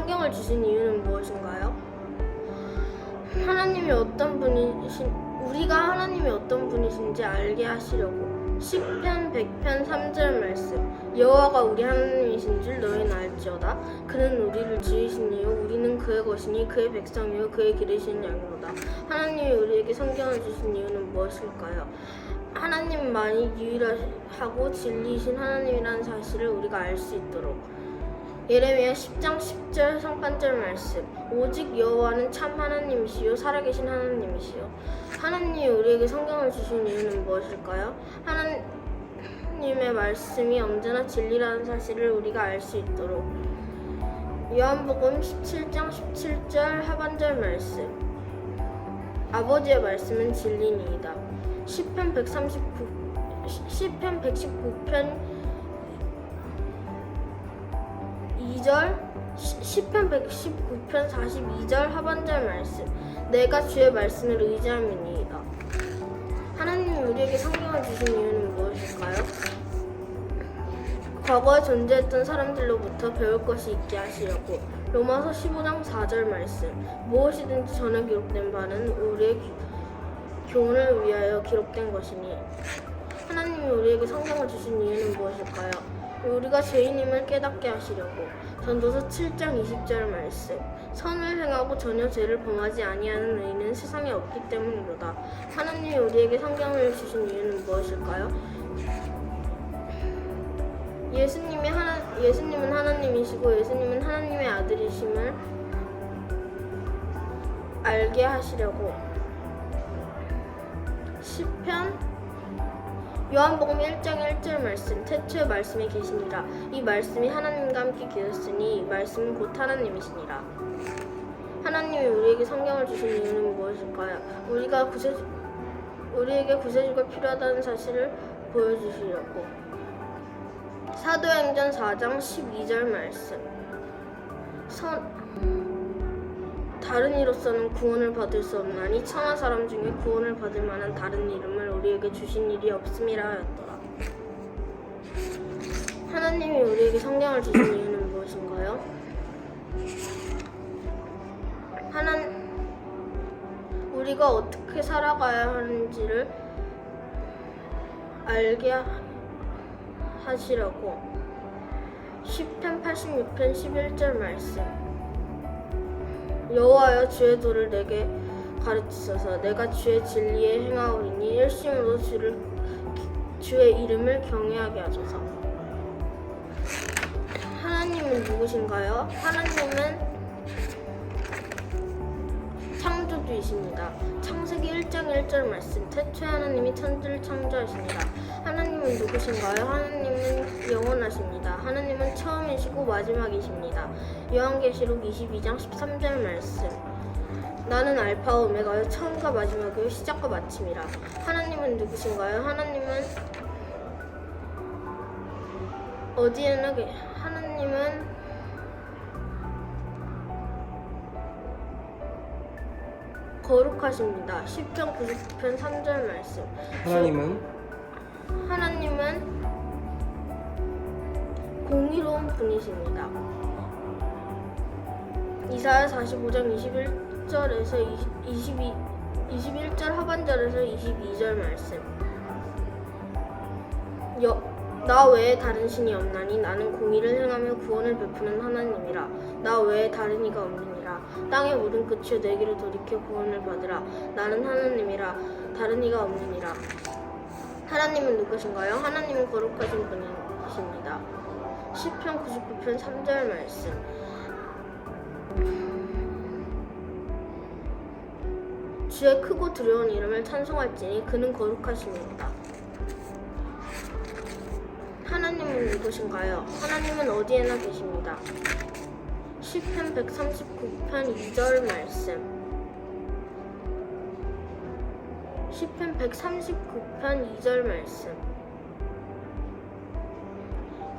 성경을 주신 이유는 무엇인가요? 우리가 하나님이 어떤 분이신지 알게 하시려고. 시편 100편 3절 말씀. 여호와가 우리 하나님이신 줄 너희는 알지어다. 그는 우리를 지으신 이요 우리는 그의 것이니 그의 백성이요 그의 기르시는 양이로다. 하나님이 우리에게 성경을 주신 이유는 무엇일까요? 하나님만이 유일하고 진리이신 하나님이라는 사실을 우리가 알 수 있도록. 예레미야 10장 10절 상반절 말씀. 오직 여호와는 참 하나님이시요 살아계신 하나님이시요. 하나님이 우리에게 성경을 주신 이유는 무엇일까요? 하나님의 말씀이 언제나 진리라는 사실을 우리가 알 수 있도록. 요한복음 17장 17절 하반절 말씀. 아버지의 말씀은 진리니이다. 시편 119편 10편 119편 42절 하반절 말씀. 내가 주의 말씀을 의지함이니이다. 하나님이 우리에게 성경을 주신 이유는 무엇일까요? 과거에 존재했던 사람들로부터 배울 것이 있게 하시려고. 로마서 15장 4절 말씀. 무엇이든지 전에 기록된 바는 우리의 교훈을 위하여 기록된 것이니. 하나님이 우리에게 성경을 주신 이유는 무엇일까요? 우리가 죄인임을 깨닫게 하시려고. 전도서 7장 20절 말씀. 선을 행하고 전혀 죄를 범하지 아니하는 의인은 세상에 없기 때문이로다. 하나님이 우리에게 성경을 주신 이유는 무엇일까요? 예수님은 하나님이시고 예수님은 하나님의 아들이심을 알게 하시려고. 시편 요한복음 1장 1절 말씀. 태초에 말씀이 계시니라. 이 말씀이 하나님과 함께 계셨으니 이 말씀은 곧 하나님이시니라. 하나님이 우리에게 성경을 주신 이유는 무엇일까요? 우리에게 구세주가 필요하다는 사실을 보여주시려고. 사도행전 4장 12절 말씀. 다른 이로서는 구원을 받을 수 없나니 천하 사람 중에 구원을 받을 만한 다른 이름을 우리에게 주신 일이 없음이라 하였더라. 하나님이 우리에게 성경을 주신 이유는 무엇인가요? 우리가 어떻게 살아가야 하는지를 알게 하시려고. 시편 86편 11절 말씀. 여호와여 주의 도를 내게 가르치소서. 내가 주의 진리에 행하오리니 일심으로 주의 이름을 경외하게 하소서. 하나님은 누구신가요? 하나님은 창조주이십니다. 창세기 1장 1절 말씀. 태초에 하나님이 천지를 창조하시니라. 하나님은 누구신가요? 하나님은 영원하십니다. 하나님은 처음이시고 마지막이십니다. 요한계시록 22장 13절 말씀. 나는 알파 오메가요 처음과 마지막이요 시작과 마침이라. 하나님은 누구신가요? 하나님은 하나님은 거룩하십니다. 시편 99편 3절 말씀. 하나님은 공의로운 분이십니다. 이사야 45장 21절에서 21절 하반절에서 22절 말씀. 나 외에 다른 신이 없나니 나는 공의를 행하며 구원을 베푸는 하나님이라. 나 외에 다른 이가 없느니라. 땅의 모든 끝에 내게로 돌이켜 구원을 받으라. 나는 하나님이라 다른 이가 없느니라. 하나님은 누구신가요? 하나님은 거룩하신 분이십니다. 시편 99편 3절 말씀. 주의 크고 두려운 이름을 찬송할지니 그는 거룩하십니다. 하나님은 누구신가요? 하나님은 어디에나 계십니다. 시편 139편 2절 말씀. 시편 139편 2절 말씀.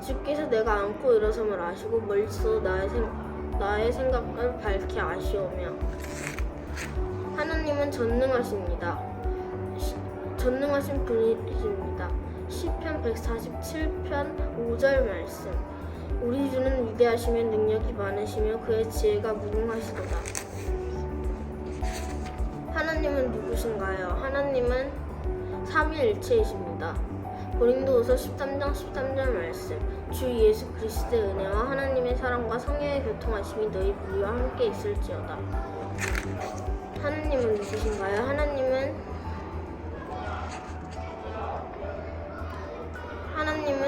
주께서 내가 안고 일어섬을 아시고 멀리서 나의 생각을 밝히 아시오며. 하나님은 전능하십니다. 전능하신 분이십니다. 시편 147편 5절 말씀. 우리 주는 위대하시며 능력이 많으시며 그의 지혜가 무궁하시도다. 하나님은 누구신가요? 하나님은 삼위일체이십니다. 고린도후서 13장 13절 말씀. 주 예수 그리스도의 은혜와 하나님의 사랑과 성령의 교통하심이 너희 우리와 함께 있을지어다. 하나님은 누구신가요? 하나님은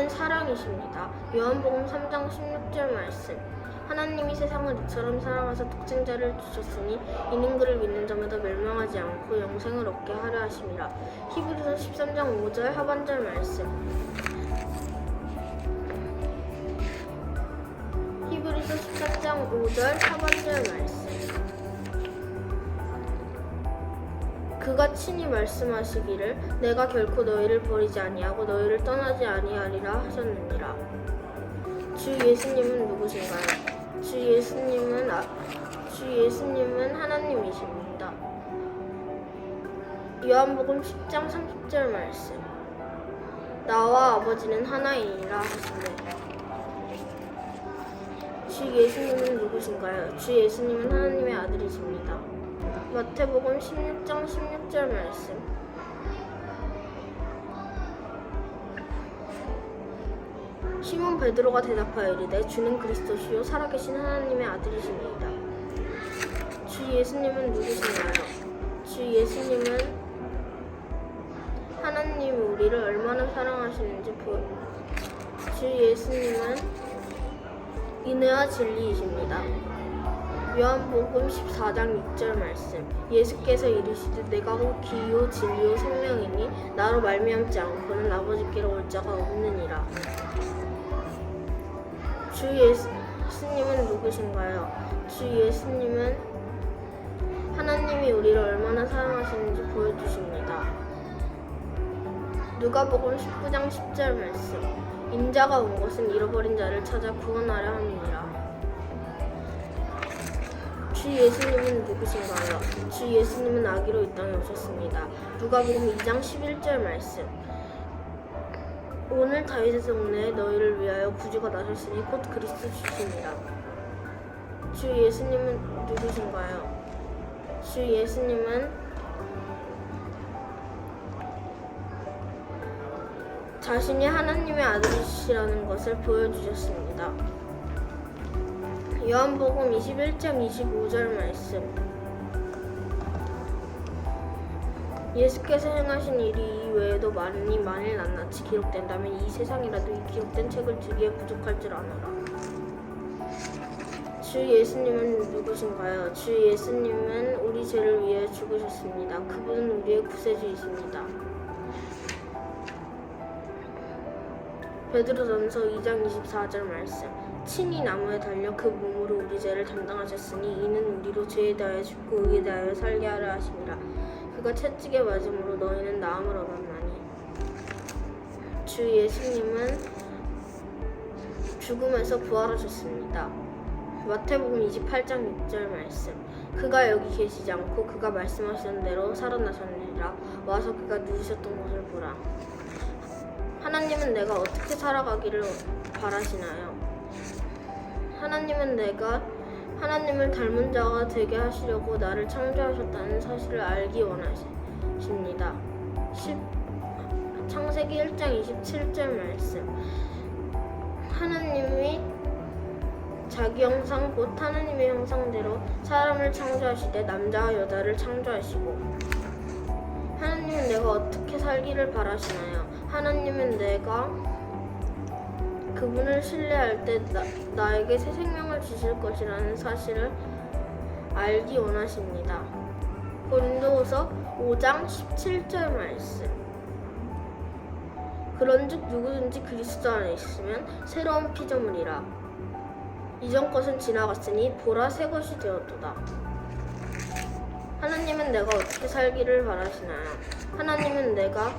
사랑이십니다. 요한복음 3장 16절 말씀. 하나님이 세상을 이처럼 사랑하사 독생자를 주셨으니 이는 그를 믿는 자마다 멸망하지 않고 영생을 얻게 하려 하심이라. 히브리서 13장 5절 하반절 말씀. 히브리서 13장 5절 하반절 말씀. 그가 친히 말씀하시기를 내가 결코 너희를 버리지 아니하고 너희를 떠나지 아니하리라 하셨느니라. 주 예수님은 누구신가요? 주 예수님은 하나님이십니다. 요한복음 10장 30절 말씀. 나와 아버지는 하나이니라 하시네. 주 예수님은 누구신가요? 주 예수님은 하나님의 아들이십니다. 마태복음 16장 16절 말씀. 시몬 베드로가 대답하여 이르되 주는 그리스도시요 살아계신 하나님의 아들이시니이다. 주 예수님은 누구신가요? 주 예수님은 하나님이 우리를 얼마나 사랑하시는지 주 예수님은 인애와 진리이십니다. 요한복음 14장 6절 말씀. 예수께서 이르시되 내가 곧 길이요 진리요 생명이니 나로 말미암지 않고는 아버지께로 올 자가 없느니라. 주 예수님은 누구신가요? 주 예수님은 하나님이 우리를 얼마나 사랑하시는지 보여주십니다. 누가복음 19장 10절 말씀. 인자가 온 것은 잃어버린 자를 찾아 구원하려 함이니라. 주 예수님은 누구신가요? 주 예수님은 아기로 이 땅에 오셨습니다. 누가복음 2장 11절 말씀. 오늘 다윗의 동네에 너희를 위하여 구주가 나셨으니 곧 그리스도 주시니라. 주 예수님은 누구신가요? 주 예수님은 자신이 하나님의 아들이시라는 것을 보여주셨습니다. 요한복음 21장 25절 말씀. 예수께서 행하신 일이 이외에도 많으니 만일 낱낱이 기록된다면 이 세상이라도 이 기록된 책을 주기에 부족할 줄 아노라. 주 예수님은 누구신가요? 주 예수님은 우리 죄를 위해 죽으셨습니다. 그분은 우리의 구세주이십니다. 베드로전서 2장 24절 말씀. 친히 나무에 달려 그 몸으로 우리 죄를 담당하셨으니 이는 우리로 죄에 대하여 죽고 의에 대하여 살게 하려 하심이라. 그가 채찍에 맞음으로 너희는 나음을 얻었나니. 주 예수님은 죽음에서 부활하셨습니다. 마태복음 28장 6절 말씀. 그가 여기 계시지 않고 그가 말씀하신 대로 살아나셨느니라. 와서 그가 누우셨던 곳을 보라. 하나님은 내가 어떻게 살아가기를 바라시나요? 하나님은 내가 하나님을 닮은 자가 되게 하시려고 나를 창조하셨다는 사실을 알기 원하십니다. 창세기 1장 27절 말씀. 하나님이 자기 형상 곧 하나님의 형상대로 사람을 창조하시되 남자와 여자를 창조하시고. 하나님은 내가 어떻게 살기를 바라시나요? 하나님은 내가 그분을 신뢰할 때 나에게 새 생명을 주실 것이라는 사실을 알기 원하십니다. 고린도후서 5장 17절 말씀. 그런즉 누구든지 그리스도 안에 있으면 새로운 피조물이라. 이전 것은 지나갔으니 보라 새 것이 되었도다. 하나님은 내가 어떻게 살기를 바라시나요? 하나님은 내가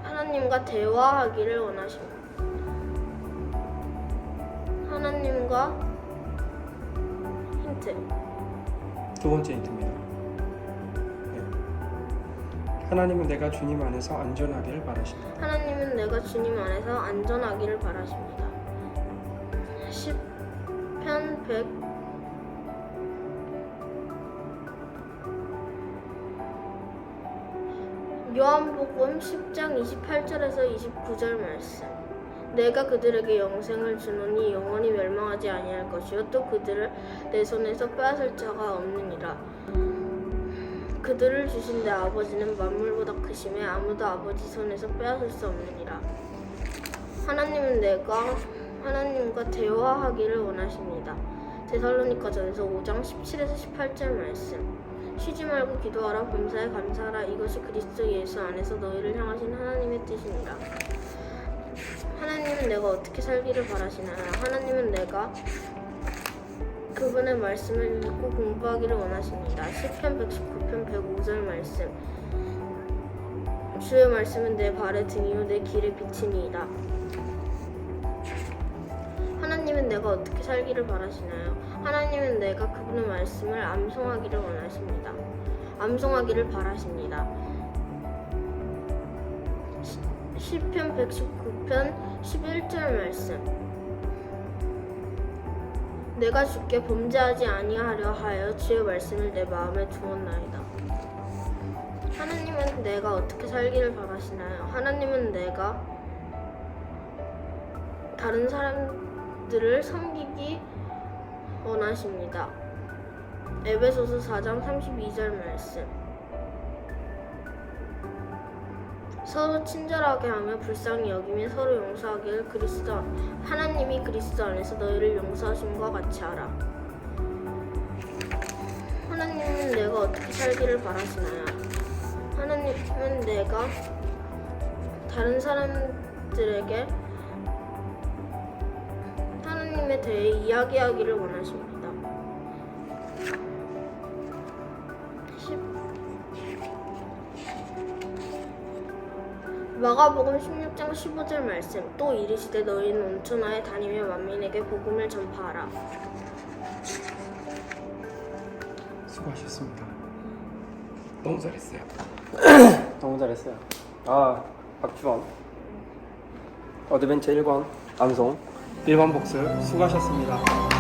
하나님과 대화하기를 원하십니다. 하나님과 힌트. 두 번째 힌트입니다. 네. 하나님은 내가 주님 안에서 안전하기를 바라십니다. 하나님은 내가 주님 안에서 안전하기를 바라십니다. 100 요한복음 10장 28절에서 29절 말씀. 내가 그들에게 영생을 주노니 영원히 멸망하지 아니할 것이요 또 그들을 내 손에서 빼앗을 자가 없느니라. 그들을 주신 내 아버지는 만물보다 크심에 아무도 아버지 손에서 빼앗을 수 없느니라. 하나님은 내가 하나님과 대화하기를 원하십니다. 데살로니가전서 5장 17에서 18절 말씀. 쉬지 말고 기도하라. 범사에 감사하라. 이것이 그리스도 예수 안에서 너희를 향하신 하나님의 뜻이니라. 하나님은 내가 어떻게 살기를 바라시나요? 하나님은 내가 그분의 말씀을 읽고 공부하기를 원하십니다. 시편 119편 105절 말씀. 주의 말씀은 내 발의 등이요 내 길의 빛이니이다. 하나님은 내가 어떻게 살기를 바라시나요? 하나님은 내가 그분의 말씀을 암송하기를 원하십니다. 암송하기를 바라십니다. 시편 119편 11절 말씀. 내가 주께 범죄하지 아니하려 하여 주의 말씀을 내 마음에 두었나이다. 하나님은 내가 어떻게 살기를 바라시나요? 하나님은 내가 다른 사람들을 섬기기 원하십니다. 에베소서 4장 32절 말씀. 서로 친절하게 하며 불쌍히 여기며 서로 용서하기를 하나님이 그리스도 안에서 너희를 용서하심과 같이 하라. 하나님은 내가 어떻게 살기를 바라시나요? 하나님은 내가 다른 사람들에게 하나님에 대해 이야기하기를 원하십니다. 마가복음 16장 15절 말씀. 또 이르시되 너희는 온천하에 다니며 만민에게 복음을 전파하라. 수고하셨습니다. 너무 잘했어요. 너무 잘했어요. 박주원 어드벤처 1권 암송 1번 복습 수고하셨습니다.